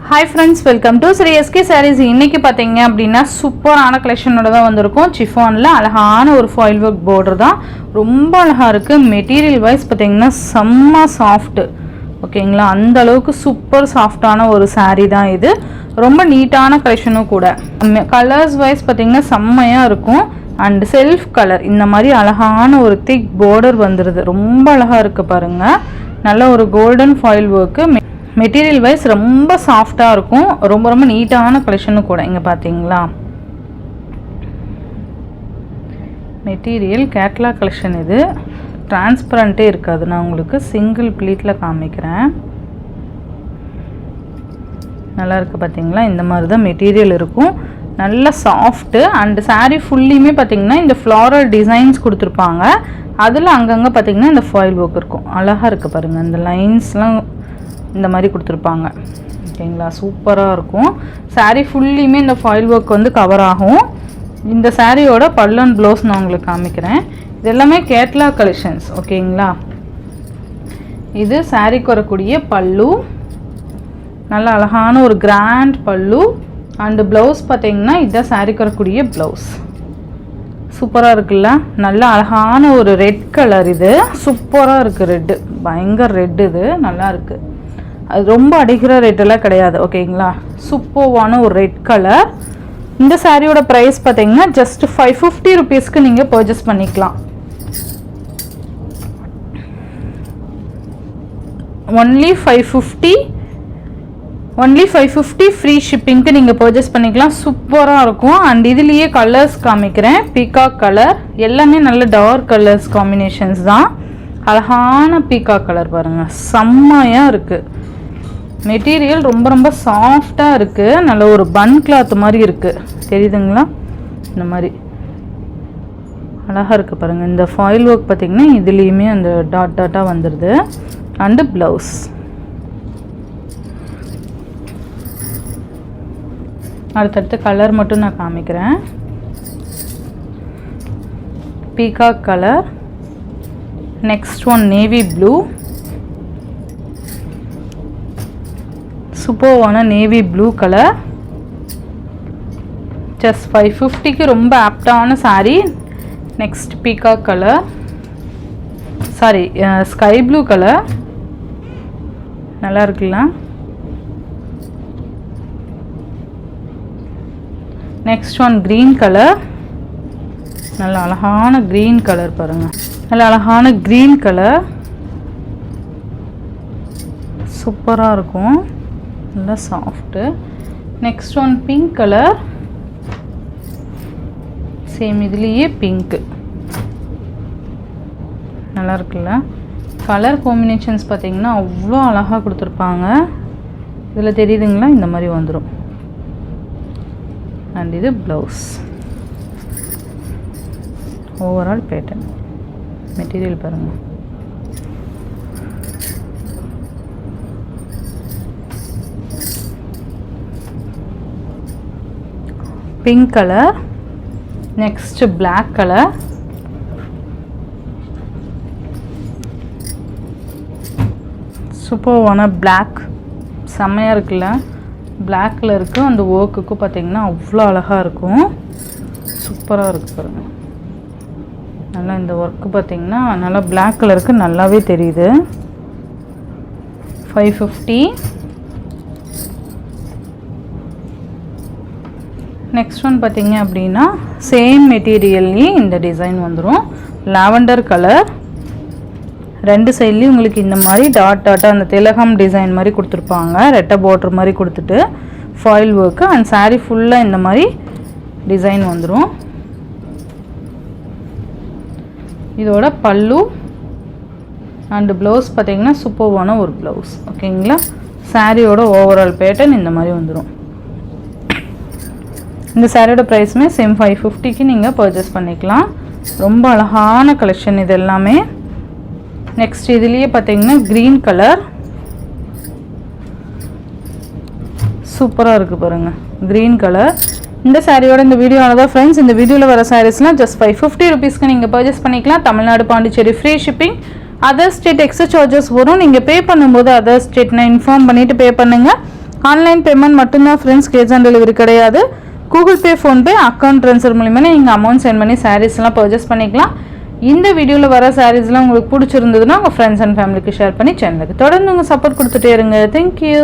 Hi friends, welcome to Sri SK Sarees. இன்னைக்கு பாத்தீங்க அப்படினா சூப்பரான கலெக்ஷனோட தான் வந்திருக்கோம். சிஃபான்ல அழகான ஒரு foil work border தான். ரொம்ப அழகா இருக்கு. மெட்டீரியல் வைஸ் பாத்தீங்கன்னா செம்ம சாஃப்ட். ஓகேங்களா? அந்த அளவுக்கு சூப்பர் சாஃப்ட்டான ஒரு saree தான் இது. ரொம்ப நீட்டான கலெக்ஷனும் கூட. கலர்ஸ் வைஸ் பாத்தீங்கன்னா செம்மையா இருக்கும். அண்ட் செல்ஃப் கலர் இந்த மாதிரி அழகான ஒரு திக் border வந்துருது. ரொம்ப அழகா இருக்கு பாருங்க. நல்ல ஒரு golden foil work. Material wise ரொம்ப சாஃப்டாக இருக்கும். ரொம்ப நீட்டான கலெக்ஷனும் கூட. இங்கே பார்த்தீங்களா, மெட்டீரியல் கேட்லாக் கலெக்ஷன். இது டிரான்ஸ்பரண்ட்டே இருக்காது. நான் உங்களுக்கு சிங்கிள் ப்ளீட்டில் காமிக்கிறேன். நல்லா இருக்குது பார்த்தீங்களா? இந்த மாதிரி தான் மெட்டீரியல் இருக்கும். நல்ல சாஃப்ட்டு. அண்ட் சாரீ ஃபுல்லியுமே பார்த்தீங்கன்னா இந்த ஃப்ளாரல் டிசைன்ஸ் கொடுத்துருப்பாங்க. அதில் அங்கங்கே பார்த்தீங்கன்னா இந்த ஃபாயில் ஒர்க் இருக்கும். அழகாக இருக்குது பாருங்கள். இந்த லைன்ஸ்லாம் இந்த மாதிரி கொடுத்துருப்பாங்க. ஓகேங்களா? சூப்பராக இருக்கும். சாரீ ஃபுல்லியுமே இந்த ஃபாயில் ஒர்க் வந்து கவர் ஆகும். இந்த சாரியோட பல்லு அண்ட் ப்ளவுஸ் நான் உங்களுக்கு காமிக்கிறேன். இது எல்லாமே கேட்லாக் கலெக்ஷன்ஸ். ஓகேங்களா? இது சாரீக்கு வரக்கூடிய பல்லு. நல்ல அழகான ஒரு கிராண்ட் பல்லு. அண்டு ப்ளவுஸ் பார்த்தீங்கன்னா இதுதான் சாரீக்கு வரக்கூடிய ப்ளவுஸ். சூப்பராக இருக்குல்ல? நல்ல அழகான ஒரு ரெட் கலர். இது சூப்பராக இருக்குது. ரெட்டு பயங்கர ரெட். இது நல்லா இருக்குது. அது ரொம்ப அடிக்கிற ரேட்டெல்லாம் கிடையாது. ஓகேங்களா? சூப்பர்வான ஒரு ரெட் கலர். இந்த சாரியோட ப்ரைஸ் பார்த்தீங்கன்னா ஜஸ்ட் 550 ருபீஸ்க்கு நீங்கள் பர்ச்சேஸ் பண்ணிக்கலாம். ஒன்லி 550 ஃப்ரீ ஷிப்பிங்க்கு நீங்கள் பர்ச்சேஸ் பண்ணிக்கலாம். சூப்பராக இருக்கும். அண்ட் இதுலேயே கலர்ஸ் காமிக்கிறேன். Peacock colour. எல்லாமே நல்ல டார்க் கலர்ஸ் காம்பினேஷன்ஸ் தான். அழகான பீகாக் கலர் பாருங்கள். செம்மையாக இருக்குது. மெட்டீரியல் ரொம்ப சாஃப்டாக இருக்குது. நல்ல ஒரு பன் கிளாத் மாதிரி இருக்குது. தெரியுதுங்களா? இந்த மாதிரி அழகாக இருக்குது பாருங்கள். இந்த ஃபாயில் ஒர்க் பார்த்திங்கன்னா இதுலேயுமே அந்த டாட்டாக வந்துடுது. And blouse. அடுத்தடுத்து கலர் மட்டும் நான் காமிக்கிறேன். Peacock colour. Next one navy blue. சூப்பர்வான நேவி ப்ளூ கலர். ஜஸ்ட் 550க்கு ரொம்ப ஆப்டான sari. Next peacock colour, sari sky blue colour. நல்லா இருக்குல்ல? Next one green colour. நல்ல அழகான க்ரீன் கலர் பாருங்கள். நல்ல அழகான க்ரீன் கலர். சூப்பராக இருக்கும். நல்லா soft. Next one pink colour. Same இதுலேயே பிங்க்கு. நல்லா இருக்குல்ல? கலர் காம்பினேஷன்ஸ் பார்த்தீங்கன்னா அவ்வளோ அழகாக கொடுத்துருப்பாங்க. இதில் தெரியுதுங்களா? இந்த மாதிரி வந்துடும். அண்ட் இது ப்ளவுஸ். Overall pattern. மெட்டீரியல் பாருங்கள். Pink colour. Next black colour. சூப்பர்வான பிளாக். செம்மையாக இருக்குல்ல? பிளாக் கலருக்கு அந்த ஒர்க்குக்கும் பார்த்தீங்கன்னா அவ்வளோ அழகாக இருக்கும். சூப்பராக இருக்கு பாருங்க. நல்லா இந்த ஒர்க்கு பார்த்தீங்கன்னா நல்லா பிளாக் கலருக்கு நல்லாவே தெரியுது. 550. நெக்ஸ்ட் ஒன் பார்த்தீங்க அப்படின்னா சேம் மெட்டீரியல்லையே இந்த டிசைன் வந்துடும். Lavender colour. ரெண்டு சைட்லேயும் உங்களுக்கு இந்த மாதிரி டாட்டாக அந்த திலகம் டிசைன் மாதிரி கொடுத்துருப்பாங்க. ரெட்டை பார்டர் மாதிரி கொடுத்துட்டு ஃபாயில் ஒர்க்கு. அண்ட் சாரீ ஃபுல்லாக இந்த மாதிரி டிசைன் வந்துடும். இதோட பல்லு அண்டு ப்ளவுஸ் பார்த்தீங்கன்னா சூப்பர்வான ஒரு ப்ளவுஸ். ஓகேங்களா? சாரியோட ஓவரால் பேட்டர்ன் இந்த மாதிரி வந்துடும். இந்த சாரியோட ப்ரைஸுமே சேம் 550க்கு நீங்கள் பர்ச்சேஸ் பண்ணிக்கலாம். ரொம்ப அழகான கலெக்ஷன் இது எல்லாமே. நெக்ஸ்ட் இதுலேயே பார்த்தீங்கன்னா க்ரீன் கலர். சூப்பராக இருக்குது பாருங்கள். Green colour. இந்த சாரியோட இந்த வீடியோவில் தான் ஃப்ரெண்ட்ஸ். இந்த வீடியோவில் வர சாரீஸ்லாம் ஜஸ்ட் 550 ருபீஸ்க்கு நீங்கள் பர்ச்சேஸ் பண்ணிக்கலாம். Tamil Nadu, Pondicherry free shipping. Other state extra charges வரும். நீங்கள் பே பண்ணும்போது அதர் ஸ்டேட்னா இன்ஃபார்ம் பண்ணிவிட்டு பே பண்ணுங்கள். ஆன்லைன் பேமெண்ட் மட்டும்தான் ஃப்ரெண்ட்ஸ், கேஷ் ஆன் டெலிவரி கிடையாது. Google Pay, PhonePe, account transfer மூலிமா நீங்கள் அமௌண்ட் சென்ட் பண்ணி சாரீஸ்லாம் பர்ச்சேஸ் பண்ணிக்கலாம். இந்த வீடியோவில் வர சாரீஸ்லாம் உங்களுக்கு பிடிச்சிருந்ததுன்னா உங்கள் ஃப்ரெண்ட்ஸ் அண்ட் ஃபேமிலிக்கு ஷேர் பண்ணி சேனலுக்கு தொடர்ந்து உங்கள் சப்போர்ட் கொடுத்துட்டே இருங்க. தேங்க்யூ.